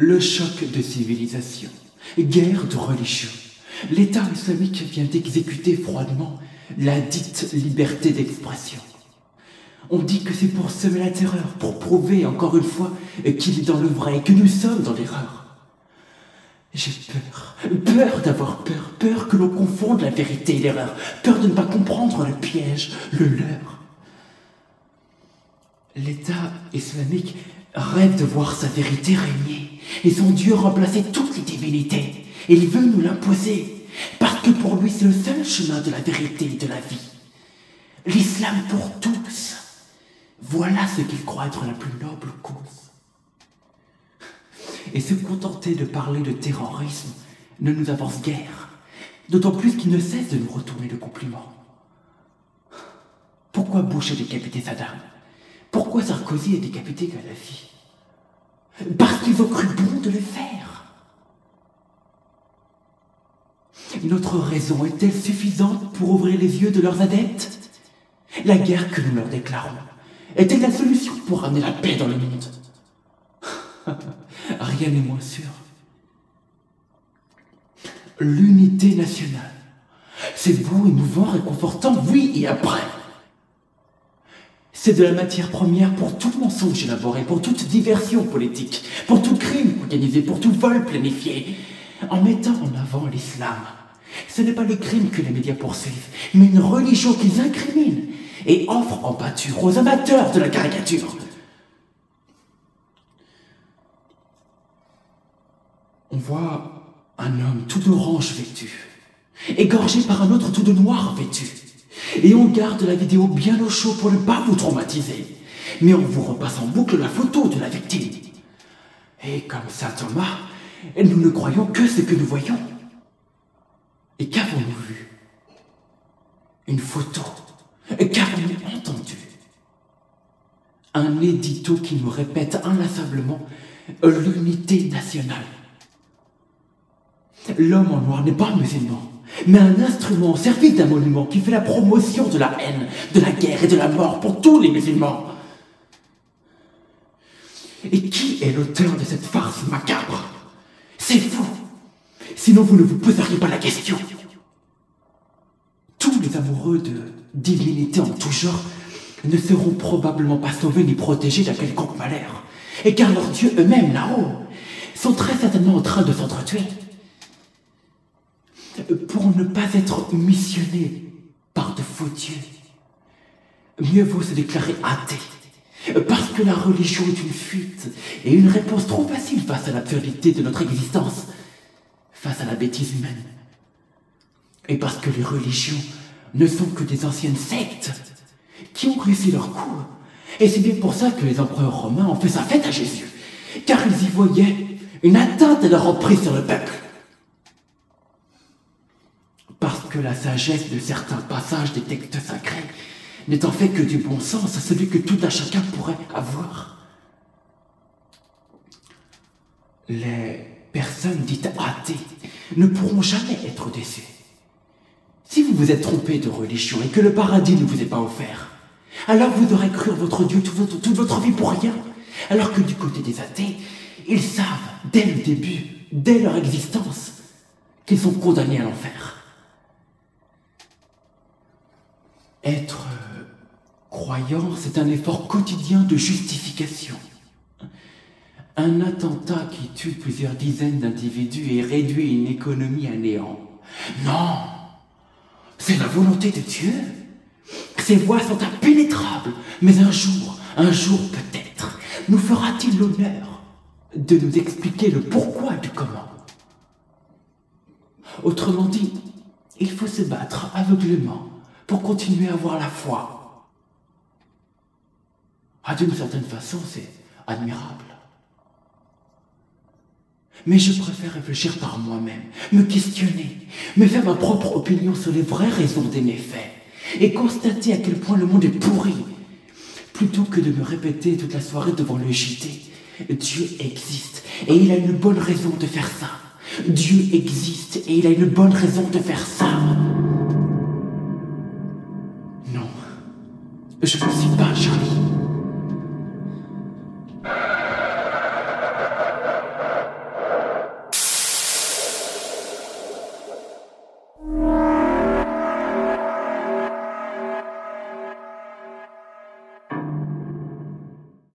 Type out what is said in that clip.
Le choc de civilisation, guerre de religion. L'État islamique vient d'exécuter froidement la dite liberté d'expression. On dit que c'est pour semer la terreur, pour prouver encore une fois qu'il est dans le vrai et que nous sommes dans l'erreur. J'ai peur d'avoir peur, peur que l'on confonde la vérité et l'erreur, peur de ne pas comprendre le piège, le leurre. L'État islamique rêve de voir sa vérité régner et son Dieu remplacer toutes les divinités. Il veut nous l'imposer, parce que pour lui c'est le seul chemin de la vérité et de la vie. L'islam pour tous, voilà ce qu'il croit être la plus noble cause. Et se contenter de parler de terrorisme ne nous avance guère, d'autant plus qu'il ne cesse de nous retourner le compliment. Pourquoi Bush a décapité Saddam? Pourquoi Sarkozy a décapité Kadhafi? Parce qu'ils ont cru bon de le faire. Notre raison est-elle suffisante pour ouvrir les yeux de leurs adeptes? La guerre que nous leur déclarons est-elle la solution pour ramener la paix dans le monde? Rien n'est moins sûr. L'unité nationale. C'est beau, émouvant, réconfortant, oui, et après? C'est de la matière première pour tout mensonge élaboré, pour toute diversion politique, pour tout crime organisé, pour tout vol planifié. En mettant en avant l'islam, ce n'est pas le crime que les médias poursuivent, mais une religion qu'ils incriminent et offrent en pâture aux amateurs de la caricature. On voit un homme tout d'orange vêtu, égorgé par un autre tout de noir vêtu. Et on garde la vidéo bien au chaud pour ne pas vous traumatiser. Mais on vous repasse en boucle la photo de la victime. Et comme ça, Thomas, nous ne croyons que ce que nous voyons. Et qu'avons-nous vu? Une photo. Qu'avons-nous entendu? Un édito qui nous répète inlassablement l'unité nationale. L'homme en noir n'est pas musulman, mais un instrument au service d'un monument qui fait la promotion de la haine, de la guerre et de la mort pour tous les musulmans. Et qui est l'auteur de cette farce macabre? C'est vous. Sinon vous ne vous poseriez pas la question. Tous les amoureux de divinité en tout genre ne seront probablement pas sauvés ni protégés d'un quelconque malheur. Et car leurs dieux eux-mêmes, là-haut, sont très certainement en train de s'entretuer. Pour ne pas être missionné par de faux dieux, mieux vaut se déclarer athée, parce que la religion est une fuite et une réponse trop facile face à l'absurdité de notre existence, face à la bêtise humaine. Et parce que les religions ne sont que des anciennes sectes qui ont réussi leur coup. Et c'est bien pour ça que les empereurs romains ont fait sa fête à Jésus, car ils y voyaient une atteinte à leur emprise sur le peuple. Parce que la sagesse de certains passages des textes sacrés n'est en fait que du bon sens, celui que tout un chacun pourrait avoir. Les personnes dites athées ne pourront jamais être déçues. Si vous vous êtes trompé de religion et que le paradis ne vous est pas offert, alors vous aurez cru en votre Dieu toute votre vie pour rien. Alors que du côté des athées, ils savent dès le début, dès leur existence, qu'ils sont condamnés à l'enfer. Être croyant, c'est un effort quotidien de justification. Un attentat qui tue plusieurs dizaines d'individus et réduit une économie à néant. Non, c'est la volonté de Dieu. Ses voies sont impénétrables, mais un jour peut-être, nous fera-t-il l'honneur de nous expliquer le pourquoi du comment. Autrement dit, il faut se battre aveuglément pour continuer à avoir la foi. Ah, d'une certaine façon, c'est admirable. Mais je préfère réfléchir par moi-même, me questionner, me faire ma propre opinion sur les vraies raisons des méfaits, et constater à quel point le monde est pourri, plutôt que de me répéter toute la soirée devant le JT. Dieu existe, et il a une bonne raison de faire ça. Dieu existe, et il a une bonne raison de faire ça. Non, je ne suis pas Charlie.